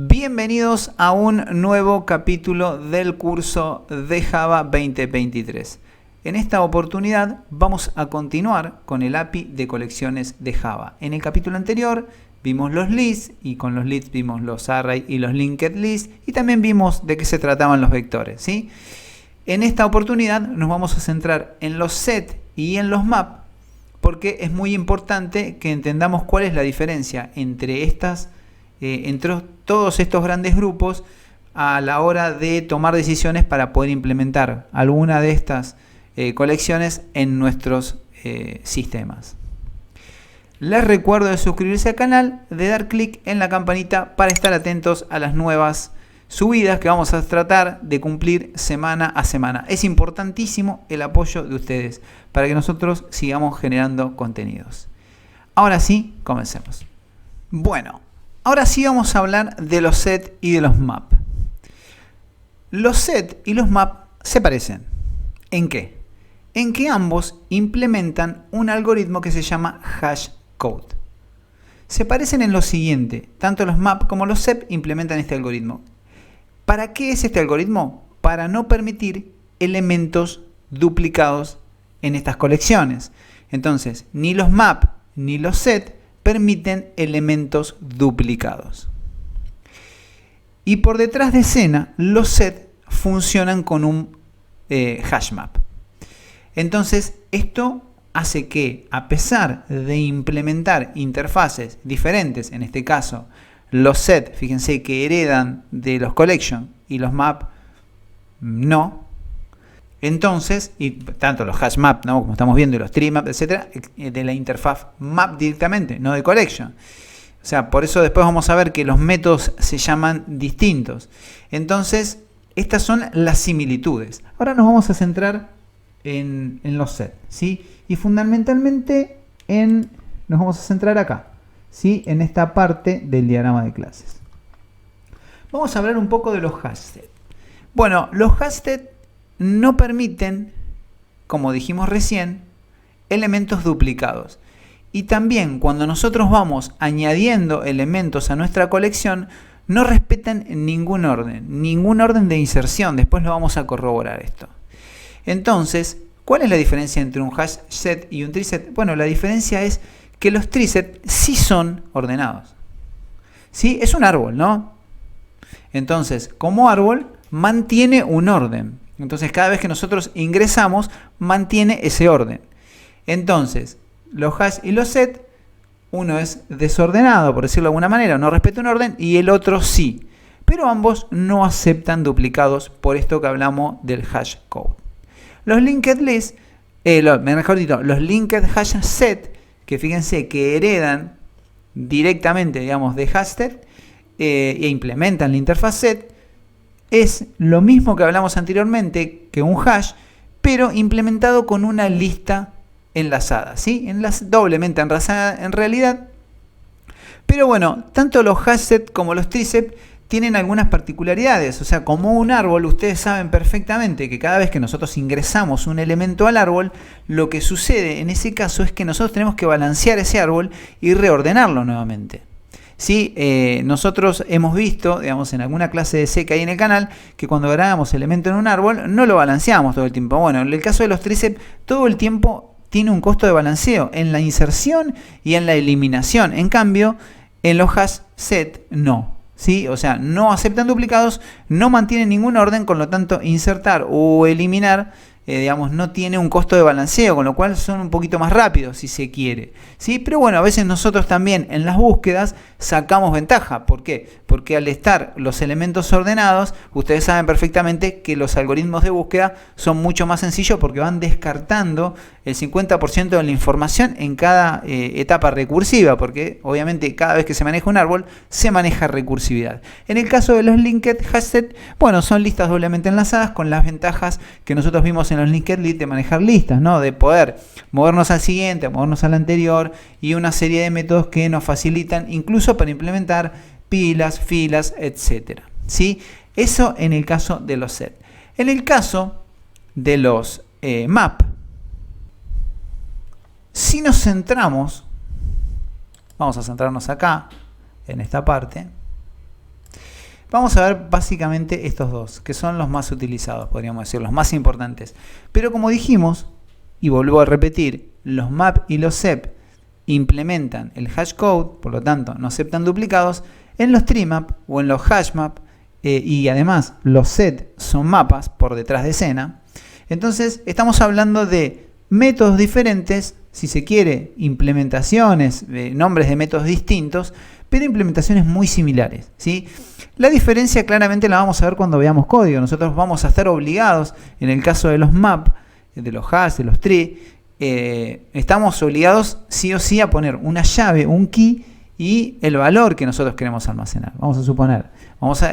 Bienvenidos a un nuevo capítulo del curso de Java 2023. En esta oportunidad vamos a continuar con el API de colecciones de Java. En el capítulo anterior vimos los lists y con los lists vimos los array y los linked lists y también vimos de qué se trataban los vectores, ¿sí? En esta oportunidad nos vamos a centrar en los set y en los map porque es muy importante que entendamos cuál es la diferencia entre todos estos grandes grupos a la hora de tomar decisiones para poder implementar alguna de estas colecciones en nuestros sistemas. Les recuerdo de suscribirse al canal, de dar clic en la campanita para estar atentos a las nuevas subidas que vamos a tratar de cumplir semana a semana. Es importantísimo el apoyo de ustedes para que nosotros sigamos generando contenidos. Ahora sí, comencemos. Bueno, ahora sí vamos a hablar de los set y de los map. Los set y los map se parecen. ¿En qué? En que ambos implementan un algoritmo que se llama hashcode. Se parecen en lo siguiente, tanto los map como los set implementan este algoritmo. ¿Para qué es este algoritmo? Para no permitir elementos duplicados en estas colecciones. Entonces, ni los map ni los set permiten elementos duplicados. Y por detrás de escena, los set funcionan con un hash map. Entonces, esto hace que, a pesar de implementar interfaces diferentes, en este caso, los set, fíjense que heredan de los collection y los map no. Entonces, y tanto los hash map, ¿no? Como estamos viendo, y los tree map, etcétera, de la interfaz map directamente, no de collection. O sea, por eso después vamos a ver que los métodos se llaman distintos. Entonces, estas son las similitudes. Ahora nos vamos a centrar en los set, ¿sí? Y fundamentalmente nos vamos a centrar acá, ¿sí? En esta parte del diagrama de clases. Vamos a hablar un poco de los hashed. Bueno, los hashed no permiten, como dijimos recién, elementos duplicados. Y también cuando nosotros vamos añadiendo elementos a nuestra colección, no respetan ningún orden de inserción. Después lo vamos a corroborar esto. Entonces, ¿cuál es la diferencia entre un hash set y un tree set? Bueno, la diferencia es que los tree set sí son ordenados. ¿Sí? Es un árbol, ¿no? Entonces, como árbol, mantiene un orden. Entonces, cada vez que nosotros ingresamos, mantiene ese orden. Entonces, los hash y los set, uno es desordenado, por decirlo de alguna manera, no respeta un orden, y el otro sí. Pero ambos no aceptan duplicados, por esto que hablamos del hash code. Los linked lists, los linked hash set, que fíjense que heredan directamente, digamos, de hashed e implementan la interfaz set, es lo mismo que hablamos anteriormente que un hash, pero implementado con una lista enlazada, ¿sí? Doblemente enlazada en realidad. Pero bueno, tanto los hashed como los tree set tienen algunas particularidades. O sea, como un árbol, ustedes saben perfectamente que cada vez que nosotros ingresamos un elemento al árbol, lo que sucede en ese caso es que nosotros tenemos que balancear ese árbol y reordenarlo nuevamente. ¿Sí? Nosotros hemos visto, digamos, en alguna clase de C que hay en el canal, que cuando agregamos elemento en un árbol, no lo balanceamos todo el tiempo. Bueno, en el caso de los tree set, todo el tiempo tiene un costo de balanceo en la inserción y en la eliminación. En cambio, en los hash set no. ¿Sí? O sea, no aceptan duplicados, no mantienen ningún orden, con lo tanto insertar o eliminar, digamos, no tiene un costo de balanceo, con lo cual son un poquito más rápidos si se quiere. ¿Sí? Pero bueno, a veces nosotros también en las búsquedas sacamos ventaja. ¿Por qué? Porque al estar los elementos ordenados, ustedes saben perfectamente que los algoritmos de búsqueda son mucho más sencillos porque van descartando el 50% de la información en cada etapa recursiva, porque obviamente cada vez que se maneja un árbol, se maneja recursividad. En el caso de los linked hashed, bueno, son listas doblemente enlazadas con las ventajas que nosotros vimos en los linked list de manejar listas, ¿no? De poder movernos al siguiente, movernos al anterior y una serie de métodos que nos facilitan incluso para implementar pilas, filas, etc. ¿Sí? Eso en el caso de los set. En el caso de los map, si nos centramos, vamos a centrarnos acá, en esta parte, Vamos a ver básicamente estos dos, que son los más utilizados, podríamos decir, los más importantes. Pero como dijimos, y vuelvo a repetir, los map y los sep implementan el hashcode, por lo tanto no aceptan duplicados. En los tree map o en los hash map, y además los set son mapas por detrás de escena. Entonces estamos hablando de métodos diferentes, si se quiere, implementaciones, nombres de métodos distintos, pero implementaciones muy similares, ¿sí? La diferencia claramente la vamos a ver cuando veamos código. Nosotros vamos a estar obligados, en el caso de los map, de los hash, de los tree, estamos obligados sí o sí a poner una llave, un key y el valor que nosotros queremos almacenar. Vamos a suponer,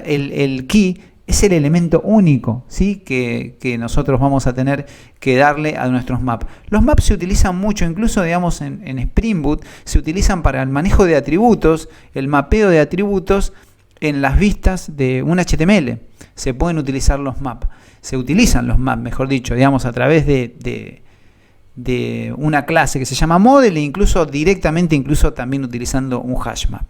el key es el elemento único, ¿sí? que nosotros vamos a tener que darle a nuestros maps. Los maps se utilizan mucho, incluso digamos en Spring Boot, se utilizan para el manejo de atributos, el mapeo de atributos en las vistas de un HTML. Se pueden utilizar los maps, se utilizan los maps, mejor dicho, digamos a través de una clase que se llama model e incluso directamente también utilizando un hash map.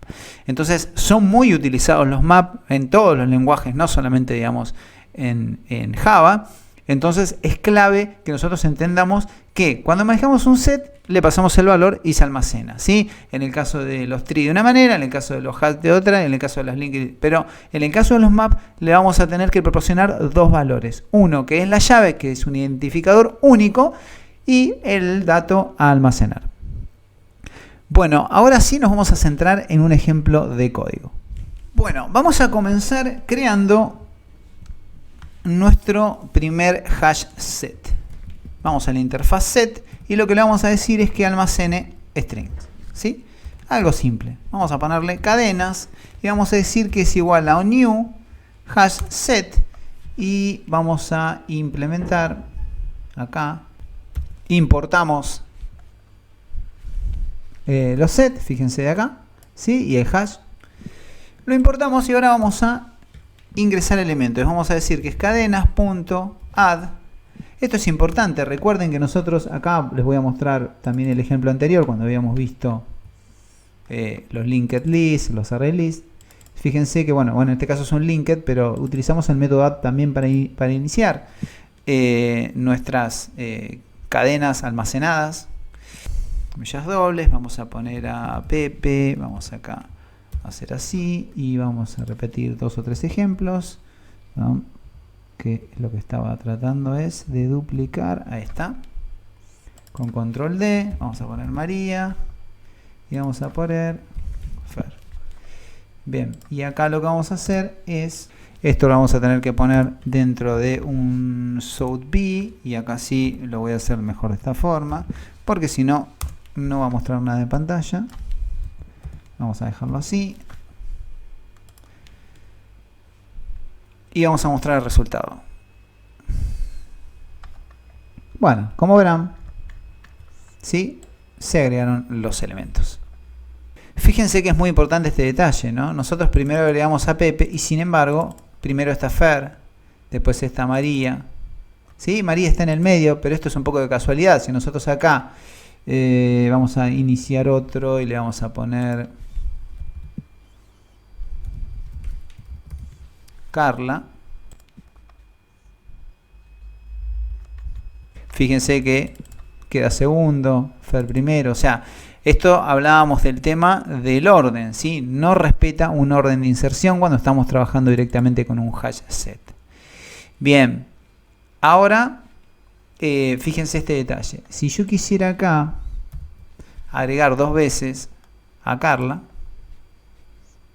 Entonces son muy utilizados los maps en todos los lenguajes, no solamente digamos en Java. Entonces es clave que nosotros entendamos que cuando manejamos un set le pasamos el valor y se almacena, ¿sí? En el caso de los tree de una manera, en el caso de los hash de otra, en el caso de las links, pero en el caso de los maps le vamos a tener que proporcionar dos valores. Uno que es la llave, que es un identificador único, y el dato a almacenar. Bueno, ahora sí nos vamos a centrar en un ejemplo de código. Bueno, vamos a comenzar creando nuestro primer hash set. Vamos a la interfaz set y lo que le vamos a decir es que almacene strings, ¿sí? Algo simple. Vamos a ponerle cadenas y vamos a decir que es igual a new hash set y vamos a implementar acá. Importamos los set, fíjense de acá, ¿sí? Y el hash. Lo importamos y ahora vamos a ingresar elementos. Vamos a decir que es cadenas.add. Esto es importante. Recuerden que nosotros acá les voy a mostrar también el ejemplo anterior cuando habíamos visto los linked lists, los array lists. Fíjense que, bueno, en este caso son linked, pero utilizamos el método add también para iniciar nuestras cadenas almacenadas, comillas dobles. Vamos a poner a Pepe, vamos acá a hacer así y vamos a repetir 2 o 3 ejemplos, ¿no? Que lo que estaba tratando es de duplicar. Ahí está, con control D vamos a poner María y vamos a poner Fer. Bien, y acá lo que vamos a hacer es esto, lo vamos a tener que poner dentro de un SouthB y acá sí lo voy a hacer mejor de esta forma, porque si no, no va a mostrar nada en pantalla. Vamos a dejarlo así. Y vamos a mostrar el resultado. Bueno, como verán, ¿sí? Se agregaron los elementos. Fíjense que es muy importante este detalle, ¿no? Nosotros primero agregamos a Pepe y sin embargo primero está Fer, después está María, ¿sí? María está en el medio, pero esto es un poco de casualidad. Si nosotros acá vamos a iniciar otro y le vamos a poner Carla, fíjense que queda segundo, Fer primero. O sea, esto hablábamos del tema del orden, ¿sí? No respeta un orden de inserción cuando estamos trabajando directamente con un hash set. Bien, ahora fíjense este detalle. Si yo quisiera acá agregar 2 veces a Carla,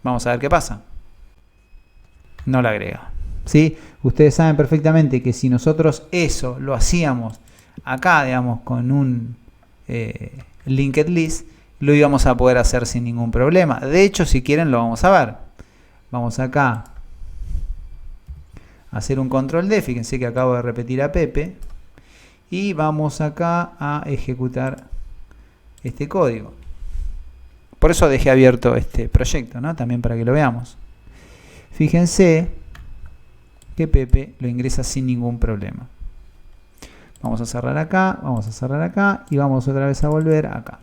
vamos a ver qué pasa. No la agrega, ¿sí? Ustedes saben perfectamente que si nosotros eso lo hacíamos acá, digamos, con un linked list, lo íbamos a poder hacer sin ningún problema. De hecho, si quieren lo vamos a ver. Vamos acá a hacer un control D. Fíjense que acabo de repetir a Pepe. Y vamos acá a ejecutar este código. Por eso dejé abierto este proyecto, ¿no? También para que lo veamos. Fíjense que Pepe lo ingresa sin ningún problema. Vamos a cerrar acá, vamos a cerrar acá y vamos otra vez a volver acá.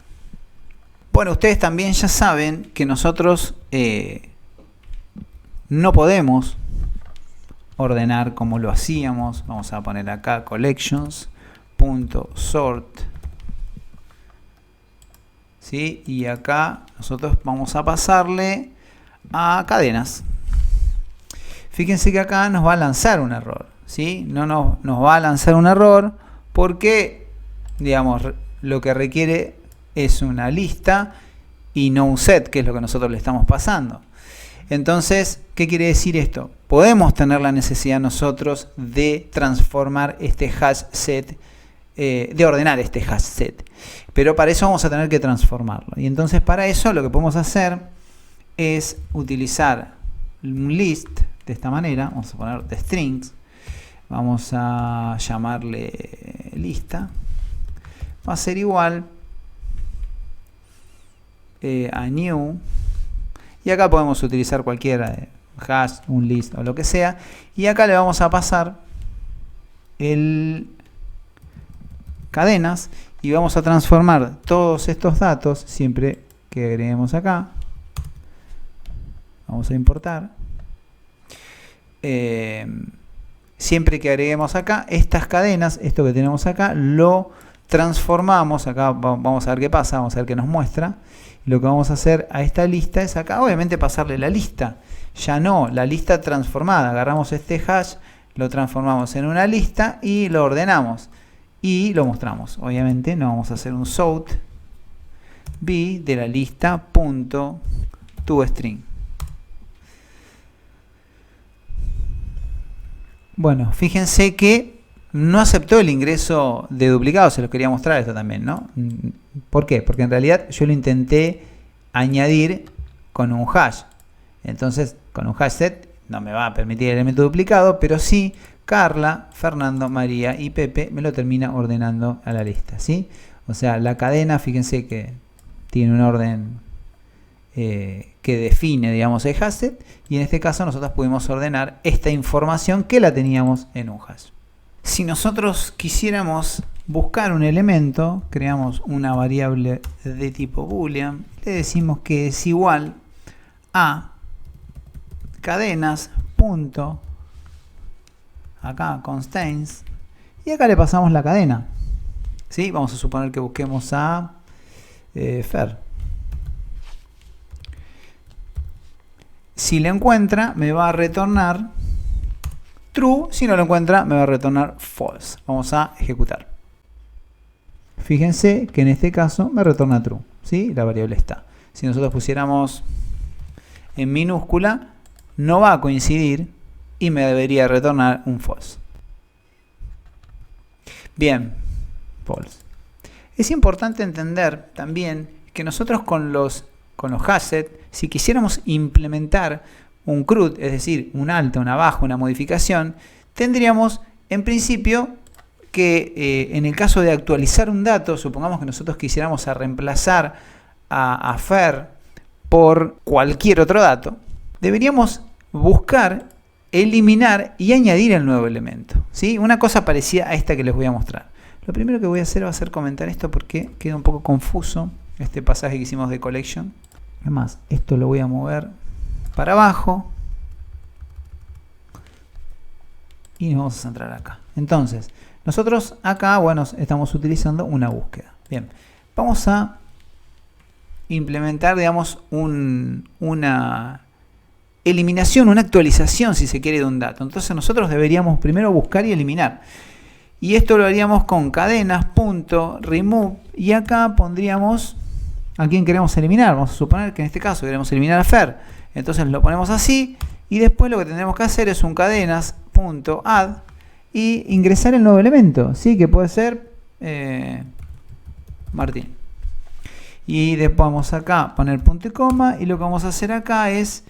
Bueno, ustedes también ya saben que nosotros no podemos ordenar como lo hacíamos. Vamos a poner acá collections.sort, ¿sí? Y acá nosotros vamos a pasarle a cadenas. Fíjense que acá nos va a lanzar un error, ¿sí? No nos va a lanzar un error porque, digamos, lo que requiere es una lista y no un set, que es lo que nosotros le estamos pasando. Entonces, ¿qué quiere decir esto? Podemos tener la necesidad nosotros de transformar este hash set, de ordenar este hash set. Pero para eso vamos a tener que transformarlo. Y entonces para eso lo que podemos hacer es utilizar un list de esta manera. Vamos a poner de strings. Vamos a llamarle lista. Va a ser igual a new. Y acá podemos utilizar cualquiera, hash, un list o lo que sea. Y acá le vamos a pasar el cadenas y vamos a transformar todos estos datos siempre que agreguemos acá. Vamos a importar. Siempre que agreguemos acá estas cadenas, esto que tenemos acá, lo transformamos. Acá vamos a ver qué pasa, vamos a ver qué nos muestra. Lo que vamos a hacer a esta lista es acá, obviamente, pasarle la lista. Ya no, la lista transformada. Agarramos este hash, lo transformamos en una lista y lo ordenamos. Y lo mostramos. Obviamente no vamos a hacer un sort b de la lista punto toString. Bueno, fíjense que no aceptó el ingreso de duplicados. Se los quería mostrar esto también, ¿no? ¿Por qué? Porque en realidad yo lo intenté añadir con un hash. Entonces, con un hash set no me va a permitir el elemento duplicado, pero sí Carla, Fernando, María y Pepe me lo termina ordenando a la lista, ¿sí? O sea, la cadena, fíjense que tiene un orden que define, digamos, el hash set, y en este caso nosotros pudimos ordenar esta información que la teníamos en un hash. Si nosotros quisiéramos buscar un elemento, creamos una variable de tipo boolean, le decimos que es igual a cadenas punto, acá constraints, y acá le pasamos la cadena, ¿sí? Vamos a suponer que busquemos a Fer. Si lo encuentra, me va a retornar true. Si no lo encuentra, me va a retornar false. Vamos a ejecutar. Fíjense que en este caso me retorna true, ¿sí? La variable está. Si nosotros pusiéramos en minúscula, no va a coincidir y me debería retornar un false. Bien, false. Es importante entender también que nosotros con los hashes, si quisiéramos implementar un CRUD, es decir, un alta, una baja, una modificación, tendríamos en principio que en el caso de actualizar un dato, supongamos que nosotros quisiéramos reemplazar a Fer por cualquier otro dato, deberíamos buscar, eliminar y añadir el nuevo elemento, ¿sí? Una cosa parecida a esta que les voy a mostrar. Lo primero que voy a hacer va a ser comentar esto porque queda un poco confuso este pasaje que hicimos de collection. Además, esto lo voy a mover para abajo y nos vamos a centrar acá. Entonces, nosotros acá, bueno, estamos utilizando una búsqueda. Bien, vamos a implementar, digamos, una eliminación, una actualización, si se quiere, de un dato. Entonces nosotros deberíamos primero buscar y eliminar. Y esto lo haríamos con cadenas.remove y acá pondríamos a quién queremos eliminar. Vamos a suponer que en este caso queremos eliminar a Fer. Entonces lo ponemos así y después lo que tendremos que hacer es un cadenas.add y ingresar el nuevo elemento, ¿sí? Que puede ser Martín. Y después vamos acá poner punto y coma y lo que vamos a hacer acá es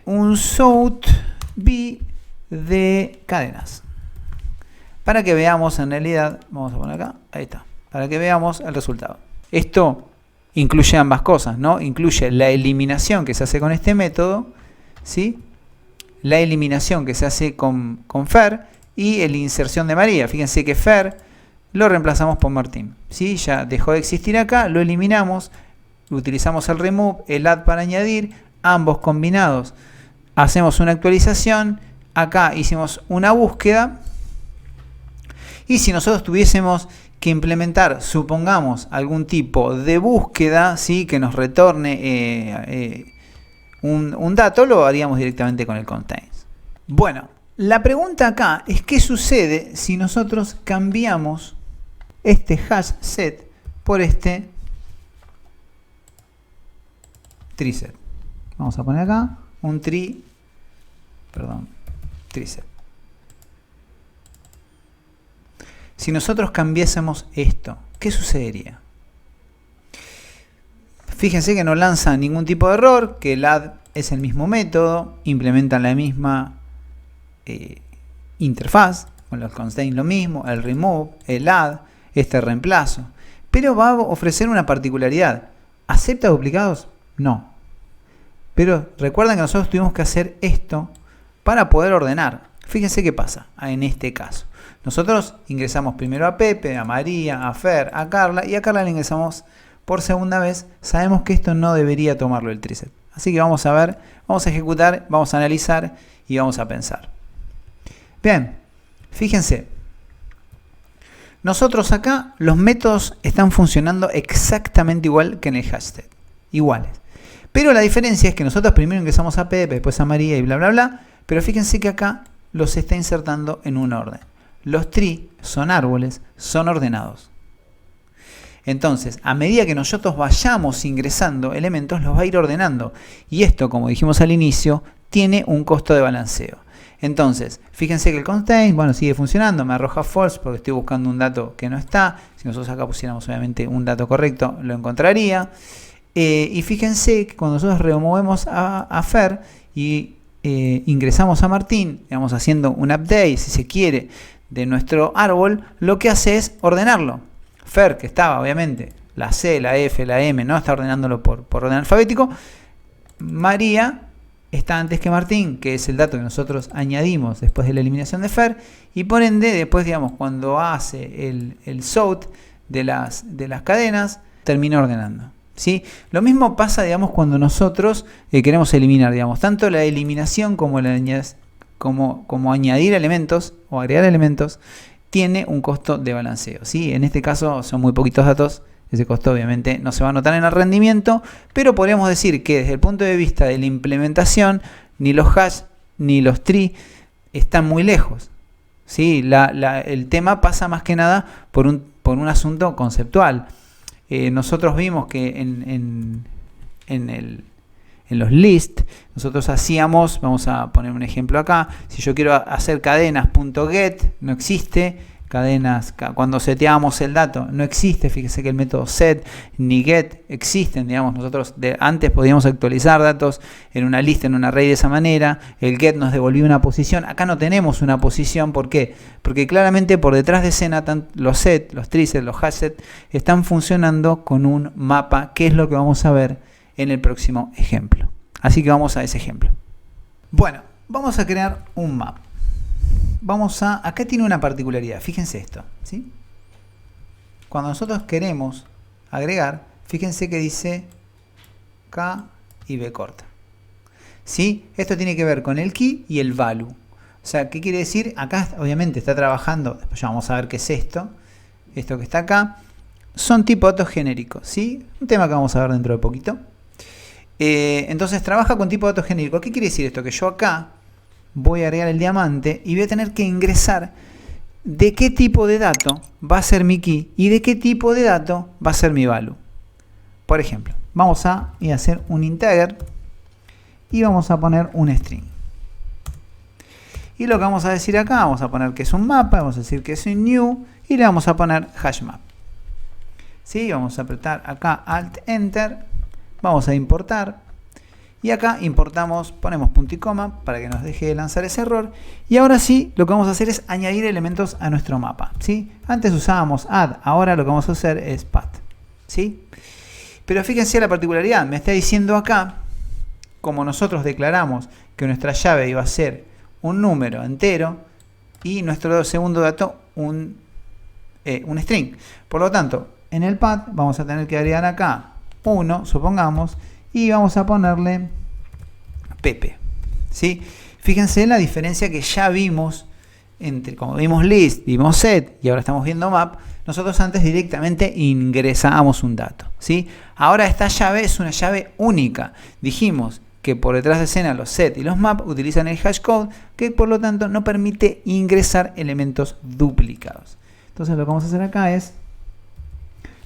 un sort b de cadenas. Para que veamos en realidad, vamos a poner acá, ahí está, para que veamos el resultado. Esto incluye ambas cosas, ¿no? Incluye la eliminación que se hace con este método, ¿sí? La eliminación que se hace con Fer y la inserción de María. Fíjense que Fer lo reemplazamos por Martín, ¿sí? Ya dejó de existir acá, lo eliminamos, utilizamos el remove, el add para añadir, ambos combinados hacemos una actualización, acá hicimos una búsqueda, y si nosotros tuviésemos que implementar, supongamos, algún tipo de búsqueda, ¿sí?, que nos retorne un dato, lo haríamos directamente con el contains. Bueno, la pregunta acá es qué sucede si nosotros cambiamos este hash set por este tree set. Vamos a poner acá un tree set. Si nosotros cambiásemos esto, ¿qué sucedería? Fíjense que no lanza ningún tipo de error, que el add es el mismo método, implementan la misma interfaz, con los constraints lo mismo, el remove, el add, este reemplazo. Pero va a ofrecer una particularidad. ¿Acepta duplicados? No. Pero recuerden que nosotros tuvimos que hacer esto para poder ordenar. Fíjense qué pasa en este caso. Nosotros ingresamos primero a Pepe, a María, a Fer, a Carla, y a Carla le ingresamos por segunda vez. Sabemos que esto no debería tomarlo el tree set. Así que vamos a ver, vamos a ejecutar, vamos a analizar y vamos a pensar. Bien, fíjense. Nosotros acá los métodos están funcionando exactamente igual que en el hashtag. Iguales. Pero la diferencia es que nosotros primero ingresamos a Pepe, después a María y bla bla bla. Pero fíjense que acá los está insertando en un orden. Los tree son árboles, son ordenados. Entonces, a medida que nosotros vayamos ingresando elementos, los va a ir ordenando. Y esto, como dijimos al inicio, tiene un costo de balanceo. Entonces, fíjense que el constraint, bueno, sigue funcionando, me arroja false porque estoy buscando un dato que no está. Si nosotros acá pusiéramos obviamente un dato correcto, lo encontraría. Y fíjense que cuando nosotros removemos a Fer y ingresamos a Martín, digamos haciendo un update, si se quiere, de nuestro árbol, lo que hace es ordenarlo. Fer, que estaba obviamente la C, la F, la M, no está ordenándolo por orden alfabético. María está antes que Martín, que es el dato que nosotros añadimos después de la eliminación de Fer, y por ende después, digamos, cuando hace el sort de las cadenas, termina ordenando. ¿Sí? Lo mismo pasa, digamos, cuando nosotros queremos eliminar, digamos, tanto la eliminación como como añadir elementos o agregar elementos tiene un costo de balanceo. ¿Sí? En este caso son muy poquitos datos, ese costo obviamente no se va a notar en el rendimiento, pero podríamos decir que desde el punto de vista de la implementación, ni los hash ni los tree están muy lejos. ¿Sí? El tema pasa más que nada por un asunto conceptual. Nosotros vimos que en los lists nosotros hacíamos, vamos a poner un ejemplo acá, si yo quiero hacer cadenas.get, no existe, cadenas, cuando seteamos el dato no existe, fíjese que el método set ni get existen, digamos, nosotros antes podíamos actualizar datos en una lista, en un array de esa manera, el get nos devolvía una posición, acá no tenemos una posición, ¿por qué? Porque claramente por detrás de escena los set, los tree set, los hash set están funcionando con un mapa, que es lo que vamos a ver en el próximo ejemplo. Así que vamos a ese ejemplo. Bueno, vamos a crear un map. Acá tiene una particularidad, fíjense esto, ¿sí? Cuando nosotros queremos agregar, fíjense que dice K y B corta. ¿Sí? Esto tiene que ver con el key y el value. O sea, ¿qué quiere decir? Acá obviamente está trabajando, después ya vamos a ver qué es esto que está acá. Son tipo datos genéricos, ¿sí? Un tema que vamos a ver dentro de poquito. Entonces trabaja con tipo de datos genéricos. ¿Qué quiere decir esto? Que yo acá voy a agregar el diamante y voy a tener que ingresar de qué tipo de dato va a ser mi key y de qué tipo de dato va a ser mi value. Por ejemplo, vamos a hacer un integer y vamos a poner un string. Y lo que vamos a decir acá, vamos a poner que es un mapa, vamos a decir que es un new y le vamos a poner hashmap. ¿Sí? Vamos a apretar acá Alt Enter, vamos a importar. Y acá importamos, ponemos punto y coma para que nos deje de lanzar ese error. Y ahora sí, lo que vamos a hacer es añadir elementos a nuestro mapa, ¿sí? Antes usábamos add, ahora lo que vamos a hacer es path, ¿sí? Pero fíjense la particularidad, me está diciendo acá, como nosotros declaramos que nuestra llave iba a ser un número entero y nuestro segundo dato un string. Por lo tanto, en el path vamos a tener que agregar acá 1, supongamos, y vamos a ponerle Pepe, ¿sí? Fíjense la diferencia que ya vimos entre, como vimos list, vimos set y ahora estamos viendo map. Nosotros antes directamente ingresábamos un dato, ¿sí? Ahora esta llave es una llave única. Dijimos que por detrás de escena los set y los map utilizan el hashcode, que por lo tanto no permite ingresar elementos duplicados. Entonces lo que vamos a hacer acá es,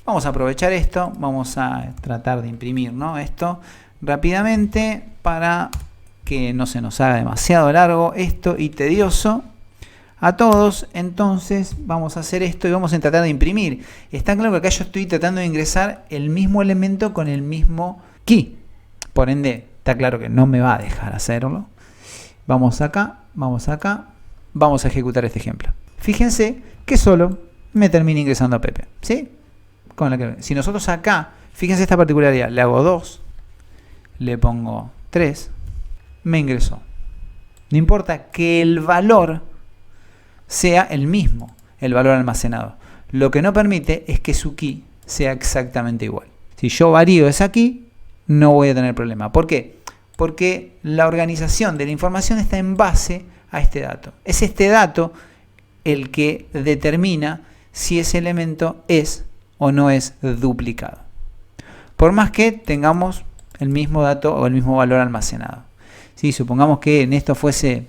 vamos a aprovechar esto, vamos a tratar de imprimir, ¿no?, esto rápidamente para que no se nos haga demasiado largo esto y tedioso a todos. Entonces vamos a hacer esto y vamos a tratar de imprimir. Está claro que acá yo estoy tratando de ingresar el mismo elemento con el mismo key. Por ende, está claro que no me va a dejar hacerlo. Vamos acá, vamos acá, vamos a ejecutar este ejemplo. Fíjense que solo me termina ingresando a Pepe, ¿sí? Con la que, si nosotros acá, fíjense esta particularidad, le hago 2, le pongo 3, me ingresó. No importa que el valor sea el mismo, el valor almacenado. Lo que no permite es que su key sea exactamente igual. Si yo varío esa key, no voy a tener problema. ¿Por qué? Porque la organización de la información está en base a este dato. Es este dato el que determina si ese elemento es o no es duplicado. Por más que tengamos el mismo dato o el mismo valor almacenado. ¿Sí? Supongamos que en esto fuese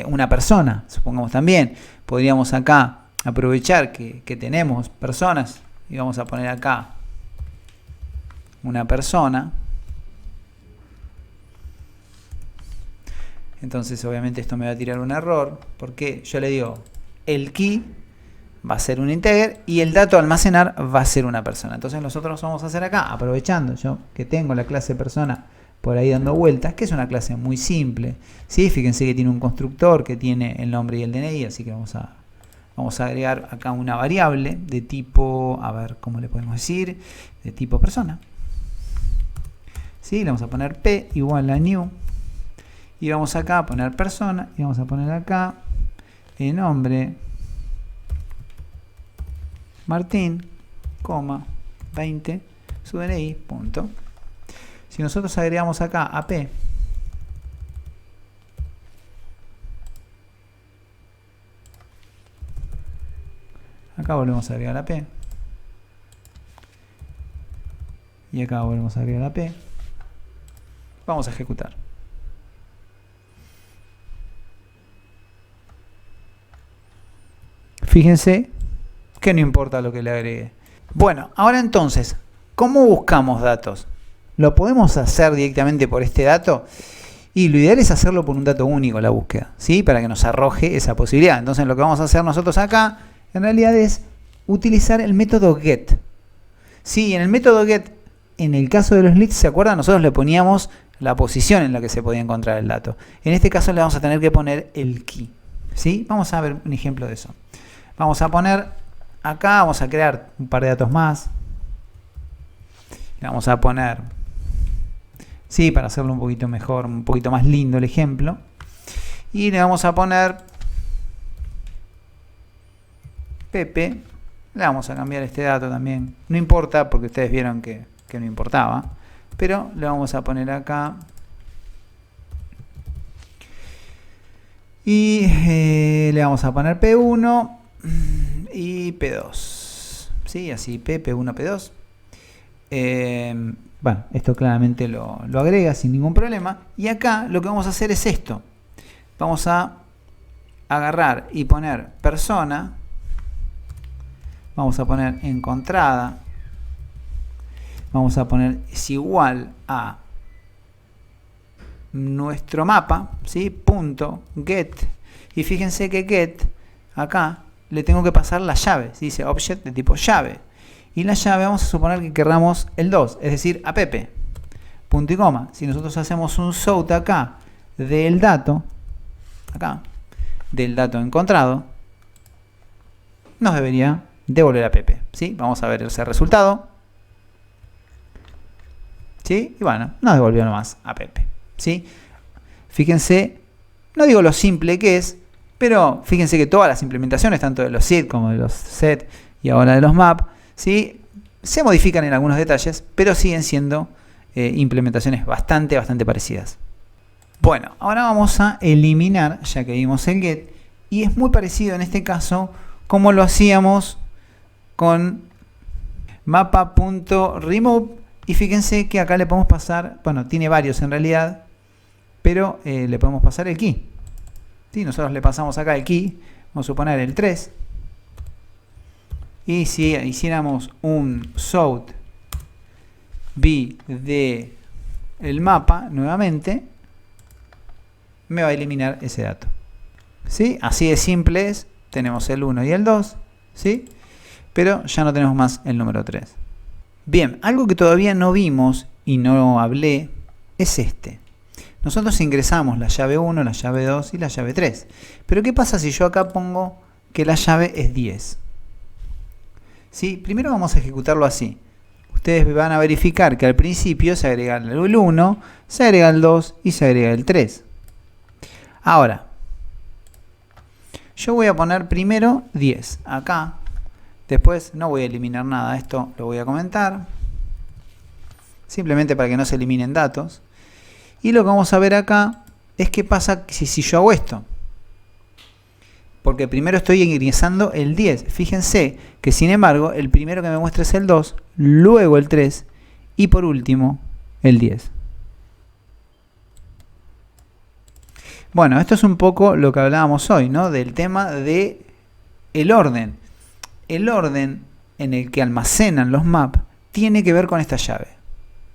una persona, supongamos también, podríamos acá aprovechar que tenemos personas y vamos a poner acá una persona. Entonces obviamente esto me va a tirar un error porque yo le digo el key va a ser un integer y el dato a almacenar va a ser una persona. Entonces nosotros vamos a hacer acá, aprovechando yo que tengo la clase persona por ahí dando vueltas, que es una clase muy simple, ¿sí? Fíjense que tiene un constructor que tiene el nombre y el DNI, así que vamos a agregar acá una variable de tipo, a ver cómo le podemos decir, de tipo persona, ¿sí? Le vamos a poner p igual a new y vamos acá a poner persona y vamos a poner acá el nombre Martín, 20, su DNI, punto. Si nosotros agregamos acá a P, acá volvemos a agregar a P, y acá volvemos a agregar a P, vamos a ejecutar. Fíjense que no importa lo que le agregue. Bueno, ahora entonces, ¿cómo buscamos datos? ¿Lo podemos hacer directamente por este dato? Y lo ideal es hacerlo por un dato único la búsqueda, ¿sí? Para que nos arroje esa posibilidad. Entonces lo que vamos a hacer nosotros acá, en realidad es utilizar el método get. Sí, en el método get, en el caso de los leads, ¿se acuerdan? Nosotros le poníamos la posición en la que se podía encontrar el dato. En este caso le vamos a tener que poner el key, ¿sí? Vamos a ver un ejemplo de eso. Vamos a poner acá, vamos a crear un par de datos más. Le vamos a poner, sí, para hacerlo un poquito mejor, un poquito más lindo el ejemplo. Y le vamos a poner Pepe. Le vamos a cambiar este dato también. No importa porque ustedes vieron que no importaba. Pero le vamos a poner acá. Y le vamos a poner P1 y P2. ¿Sí? Así P, P1, P2. Bueno, esto claramente lo agrega sin ningún problema. Y acá lo que vamos a hacer es esto. Vamos a agarrar y poner persona. Vamos a poner encontrada. Vamos a poner es igual a nuestro mapa, ¿sí? Punto get. Y fíjense que get acá le tengo que pasar la llave. ¿Sí? Dice object de tipo llave. Y la llave vamos a suponer que querramos el 2, es decir, a Pepe. Punto y coma. Si nosotros hacemos un sort acá del dato, acá, del dato encontrado, nos debería devolver a Pepe. ¿Sí? Vamos a ver ese resultado. ¿Sí? Y bueno, nos devolvió nomás a Pepe. ¿Sí? Fíjense, no digo lo simple que es, pero fíjense que todas las implementaciones, tanto de los SID como de los set y ahora de los map, ¿sí? Se modifican en algunos detalles, pero siguen siendo implementaciones bastante parecidas. Bueno, ahora vamos a eliminar, ya que vimos el get, y es muy parecido en este caso como lo hacíamos con mapa.remove, y fíjense que acá le podemos pasar, bueno, tiene varios en realidad, pero le podemos pasar el key. ¿Sí? Nosotros le pasamos acá el key, vamos a suponer el 3, y si hiciéramos un south b de el mapa nuevamente, me va a eliminar ese dato. ¿Sí? Así de simple es. Tenemos el 1 y el 2, ¿sí? Pero ya no tenemos más el número 3. Bien, algo que todavía no vimos y no hablé es este. Nosotros ingresamos la llave 1, la llave 2 y la llave 3. Pero ¿qué pasa si yo acá pongo que la llave es 10? ¿Sí? Primero vamos a ejecutarlo así. Ustedes van a verificar que al principio se agrega el 1, se agrega el 2 y se agrega el 3. Ahora, yo voy a poner primero 10 acá. Después no voy a eliminar nada, esto lo voy a comentar. Simplemente para que no se eliminen datos. Y lo que vamos a ver acá es qué pasa si yo hago esto. Porque primero estoy ingresando el 10. Fíjense que sin embargo el primero que me muestra es el 2, luego el 3 y por último el 10. Bueno, esto es un poco lo que hablábamos hoy, ¿no? Del tema de el orden. El orden en el que almacenan los maps tiene que ver con esta llave.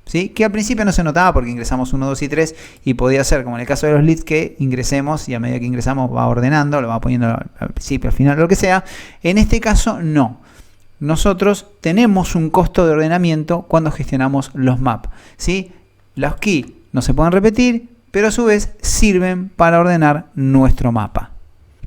¿Sí? Que al principio no se notaba porque ingresamos 1, 2 y 3 y podía ser como en el caso de los leads que ingresemos y a medida que ingresamos va ordenando, lo va poniendo al principio, al final, lo que sea. En este caso no. Nosotros tenemos un costo de ordenamiento cuando gestionamos los maps. ¿Sí? Los keys no se pueden repetir, pero a su vez sirven para ordenar nuestro mapa.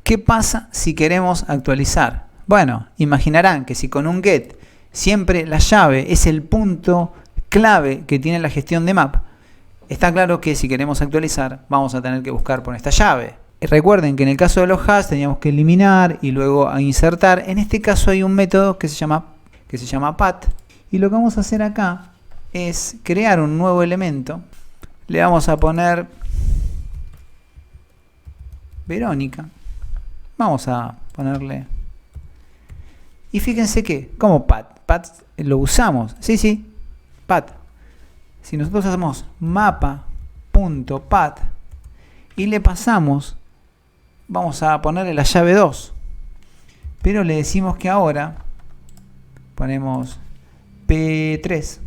¿Qué pasa si queremos actualizar? Bueno, imaginarán que si con un get siempre la llave es el punto clave que tiene la gestión de map, está claro que si queremos actualizar vamos a tener que buscar por esta llave. Recuerden que en el caso de los hash teníamos que eliminar y luego insertar. En este caso hay un método que se llama pat, y lo que vamos a hacer acá es crear un nuevo elemento. Le vamos a poner Verónica. Vamos a ponerle. Y fíjense que, como pat lo usamos. Sí, pat. Si nosotros hacemos mapa.pat y le pasamos, vamos a ponerle la llave 2. Pero le decimos que ahora ponemos P3.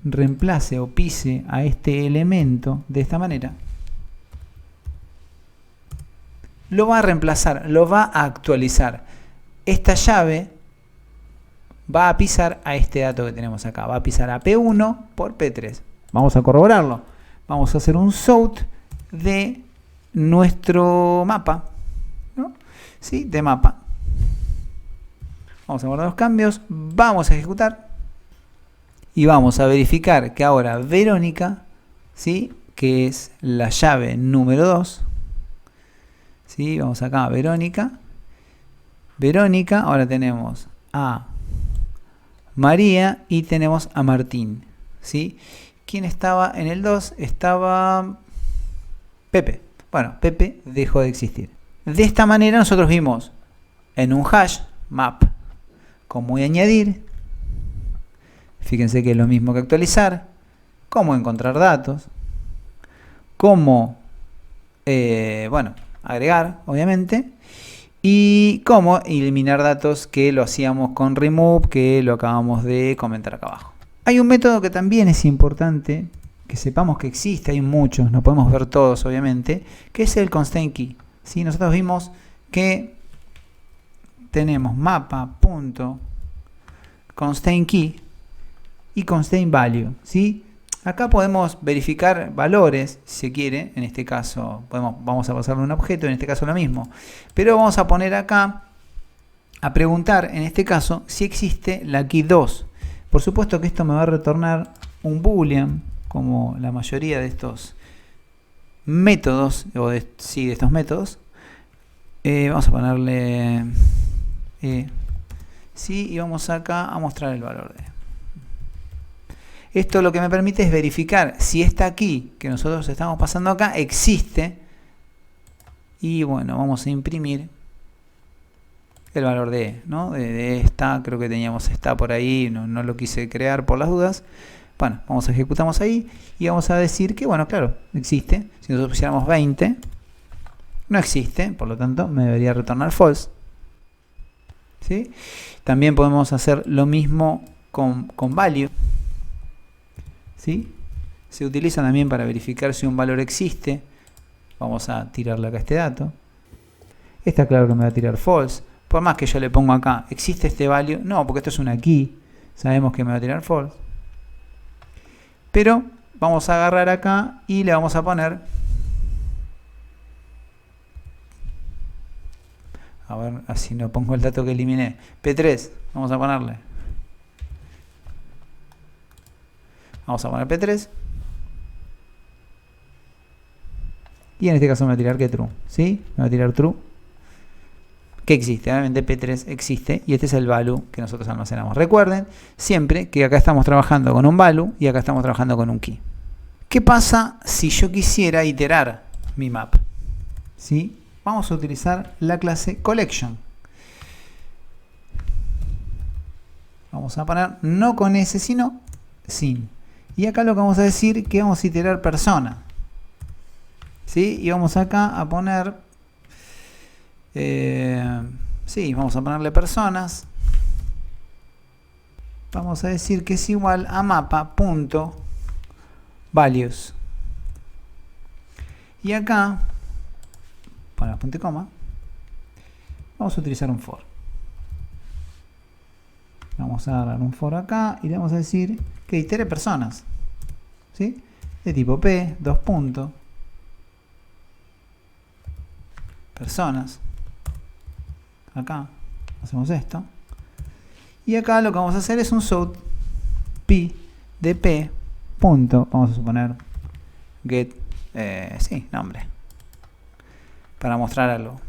Reemplace o pise a este elemento de esta manera. Lo va a reemplazar, lo va a actualizar. Esta llave va a pisar a este dato que tenemos acá. Va a pisar a P1 por P3. Vamos a corroborarlo. Vamos a hacer un south de nuestro mapa, ¿no? ¿Sí? De mapa. Vamos a guardar los cambios. Vamos a ejecutar. Y vamos a verificar que ahora Verónica, ¿sí? Que es la llave número 2. ¿Sí? Vamos acá a Verónica. Verónica, ahora tenemos a María y tenemos a Martín. ¿Sí? ¿Quién estaba en el 2? Estaba Pepe. Bueno, Pepe dejó de existir. De esta manera nosotros vimos en un hash map cómo añadir. Fíjense que es lo mismo que actualizar. Cómo encontrar datos. Cómo, agregar, obviamente. Y cómo eliminar datos, que lo hacíamos con remove, que lo acabamos de comentar acá abajo. Hay un método que también es importante que sepamos que existe, hay muchos, no podemos ver todos obviamente, que es el constraint key. ¿Sí? Nosotros vimos que tenemos mapa.constraint key y constraint value. ¿Sí? Acá podemos verificar valores, si se quiere. En este caso vamos a pasarle un objeto, en este caso lo mismo. Pero vamos a poner acá, a preguntar, en este caso, si existe la key 2. Por supuesto que esto me va a retornar un boolean, como la mayoría de estos métodos, de estos métodos. Vamos a ponerle sí, y vamos acá a mostrar el valor de. Esto lo que me permite es verificar si esta key que nosotros estamos pasando acá existe. Y bueno, vamos a imprimir el valor de E, ¿no? De esta, creo que teníamos esta por ahí, no lo quise crear por las dudas. Bueno, vamos a ejecutamos ahí y vamos a decir que, bueno, claro, existe. Si nosotros pusiéramos 20, no existe, por lo tanto me debería retornar false. ¿Sí? También podemos hacer lo mismo con value. ¿Sí? Se utiliza también para verificar si un valor existe. Vamos a tirarle acá este dato. Está claro que me va a tirar false. Por más que yo le pongo acá, ¿existe este value? No, porque esto es una key. Sabemos que me va a tirar false. Pero vamos a agarrar acá y le vamos a poner... A ver, así no pongo el dato que eliminé. P3, vamos a ponerle. Vamos a poner P3. Y en este caso me va a tirar que true. ¿Sí? Me va a tirar true. Que existe. Obviamente P3 existe. Y este es el value que nosotros almacenamos. Recuerden siempre que acá estamos trabajando con un value y acá estamos trabajando con un key. ¿Qué pasa si yo quisiera iterar mi map? ¿Sí? Vamos a utilizar la clase collection. Vamos a poner no con S, sino sin. Y acá lo que vamos a decir es que vamos a iterar persona. ¿Sí? Y vamos acá a poner... sí, vamos a ponerle personas. Vamos a decir que es igual a mapa.values. Y acá... ponemos punto y coma, vamos a utilizar un for. Vamos a agarrar un for acá y le vamos a decir que itere personas, ¿sí? De tipo P, dos puntos, personas. Acá hacemos esto. Y acá lo que vamos a hacer es un south P de P, punto, vamos a suponer get, sí, nombre. Para mostrar algo.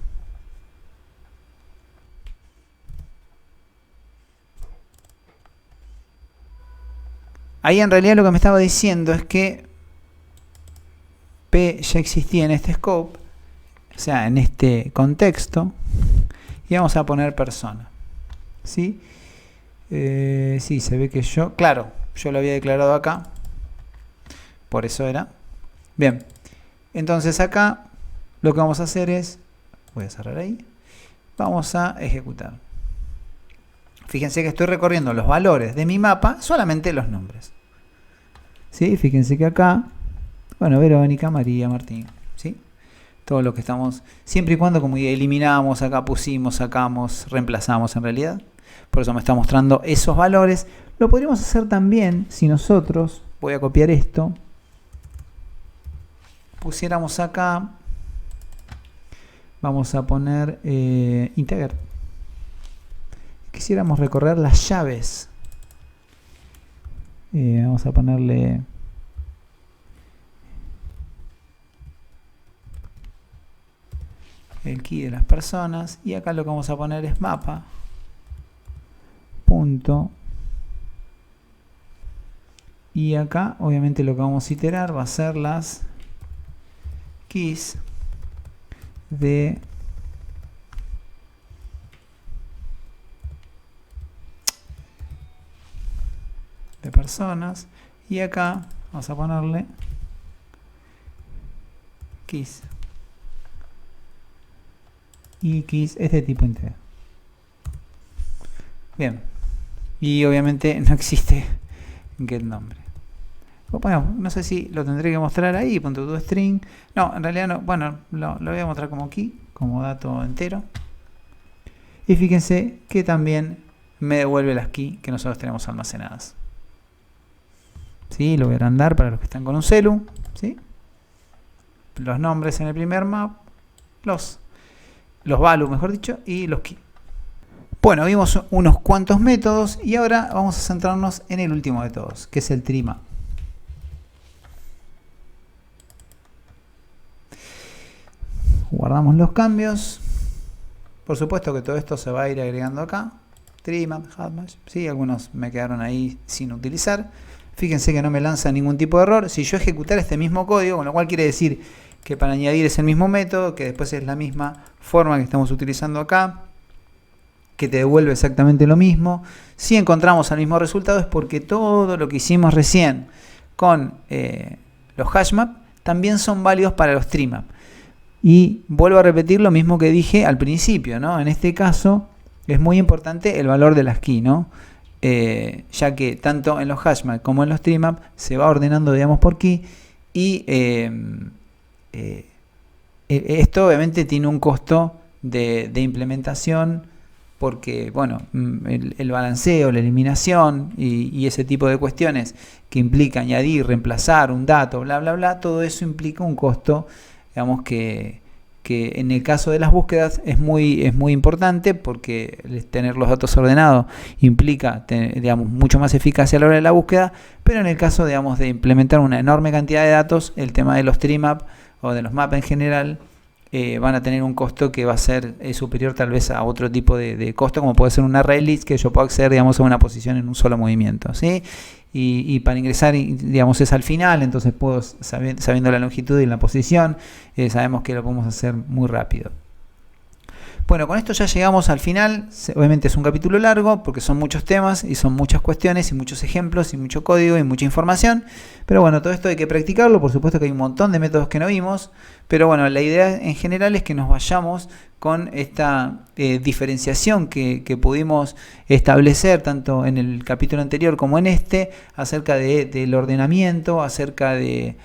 Ahí en realidad lo que me estaba diciendo es que P ya existía en este scope, o sea, en este contexto, y vamos a poner persona. ¿Sí? Sí, se ve que yo, claro, yo lo había declarado acá, por eso era. Bien, entonces acá lo que vamos a hacer es, voy a cerrar ahí, vamos a ejecutar. Fíjense que estoy recorriendo los valores de mi mapa, solamente los nombres. ¿Sí? Fíjense que acá, bueno, Verónica, María, Martín, ¿sí? Todo lo que estamos, siempre y cuando como eliminamos, acá pusimos, sacamos, reemplazamos en realidad. Por eso me está mostrando esos valores. Lo podríamos hacer también si nosotros, voy a copiar esto, pusiéramos acá, vamos a poner integer. Quisiéramos recorrer las llaves. Vamos a ponerle el key de las personas. Y acá lo que vamos a poner es mapa. Punto. Y acá obviamente lo que vamos a iterar va a ser las keys de personas, y acá vamos a ponerle keys y keys es de tipo integer. Bien, y obviamente no existe get nombre. Bueno, no sé si lo tendré que mostrar ahí, .toString. No, en realidad no. Bueno, lo voy a mostrar como key, como dato entero. Y fíjense que también me devuelve las keys que nosotros tenemos almacenadas. ¿Sí? Lo voy a agrandar para los que están con un celu. ¿Sí? Los nombres en el primer map, los values, mejor dicho, y los keys. Bueno, vimos unos cuantos métodos y ahora vamos a centrarnos en el último de todos, que es el trimap. Guardamos los cambios. Por supuesto que todo esto se va a ir agregando acá. Trimap, HackMatch. Sí, algunos me quedaron ahí sin utilizar. Fíjense que no me lanza ningún tipo de error. Si yo ejecutara este mismo código, con lo cual quiere decir que para añadir es el mismo método, que después es la misma forma que estamos utilizando acá, que te devuelve exactamente lo mismo. Si encontramos el mismo resultado es porque todo lo que hicimos recién con los hashmap también son válidos para los treemap. Y vuelvo a repetir lo mismo que dije al principio, ¿no? En este caso es muy importante el valor de las key, ¿no? Ya que tanto en los hashmap como en los treemap se va ordenando, digamos, por key, y esto obviamente tiene un costo de implementación, porque bueno, el balanceo, la eliminación y ese tipo de cuestiones que implica añadir, reemplazar un dato, bla bla bla, todo eso implica un costo, digamos, que en el caso de las búsquedas es muy importante, porque tener los datos ordenados implica digamos, mucho más eficacia a la hora de la búsqueda, pero en el caso, digamos, de implementar una enorme cantidad de datos, el tema de los treemap o de los map en general van a tener un costo que va a ser superior tal vez a otro tipo de costo, como puede ser un array list, que yo puedo acceder, digamos, a una posición en un solo movimiento, ¿sí? Y para ingresar, digamos, es al final, entonces puedo, sabiendo la longitud y la posición, sabemos que lo podemos hacer muy rápido. Bueno, con esto ya llegamos al final. Obviamente es un capítulo largo porque son muchos temas y son muchas cuestiones y muchos ejemplos y mucho código y mucha información. Pero bueno, todo esto hay que practicarlo. Por supuesto que hay un montón de métodos que no vimos. Pero bueno, la idea en general es que nos vayamos con esta diferenciación que pudimos establecer tanto en el capítulo anterior como en este, acerca del ordenamiento, acerca de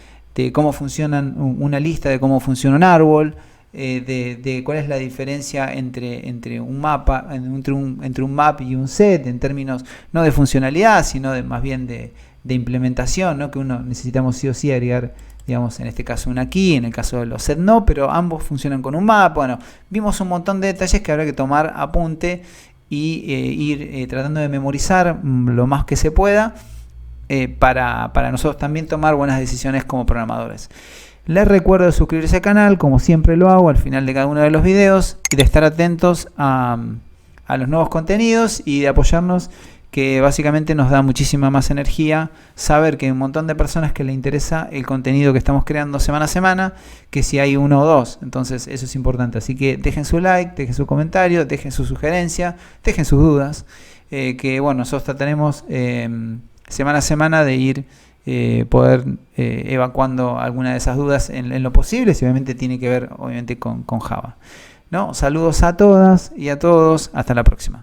cómo funciona una lista, de cómo funciona un árbol, de cuál es la diferencia entre un mapa, entre un map y un set, en términos no de funcionalidad, sino más bien de implementación, ¿no? Que necesitamos sí o sí agregar, digamos, en este caso una key, en el caso de los set no, pero ambos funcionan con un map. Bueno, vimos un montón de detalles que habrá que tomar apunte y ir tratando de memorizar lo más que se pueda, para nosotros también tomar buenas decisiones como programadores. Les recuerdo de suscribirse al canal, como siempre lo hago al final de cada uno de los videos, y de estar atentos a los nuevos contenidos y de apoyarnos, que básicamente nos da muchísima más energía saber que hay un montón de personas que le interesa el contenido que estamos creando semana a semana, que si hay uno o dos. Entonces eso es importante, así que dejen su like, dejen su comentario, dejen su sugerencia, dejen sus dudas, que bueno, nosotros trataremos semana a semana de ir poder evacuando alguna de esas dudas en lo posible, si obviamente tiene que ver obviamente con Java, ¿no? Saludos a todas y a todos, hasta la próxima.